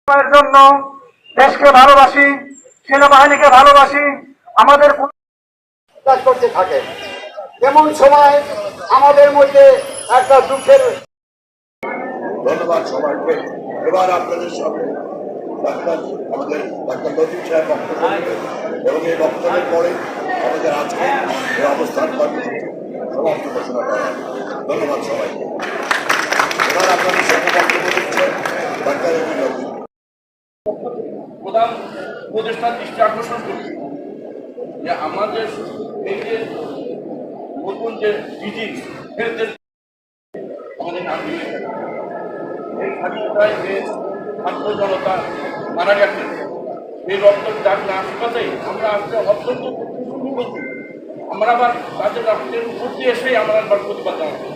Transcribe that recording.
জন্য দেশকে ভালোবাসি, সেনাবাহিনীকে ভালোবাসি, আমাদের কাজ করতে থাকে। এমন সময় আমাদের মধ্যে একটা দুঃখের। ধন্যবাদ সবাইকে। এবার আপনাদের সামনে আমাদের ডাক্তার লতিফ সাহেব বক্তব্য দেবেন এবং এই বক্তব্যের পরে আমাদের আজকে এই অবস্থান কর্মসূচি সমাপ্ত ঘোষণা করা হবে। ধন্যবাদ সবাইকে। এবার আপনাদের সামনে বক্তব্য দিচ্ছেন ডাক্তার লতিফ। প্রধান উপদেষ্টার দৃষ্টি আকর্ষণ করছি যে আমাদের এই যে নতুন যে ডিজি হেলথের আমাদের নাম দিয়ে এই স্বাধীনতায় যে ছাত্র জনতা মারা গেছে এই রক্তের দাগ না শুকাতেই আমরা আজকে অত্যন্ত শুরু করছি। আমরা আবার তাদের রক্তের উপর দিয়ে এসেই আমরা আবার প্রতিবাদ জানাচ্ছি।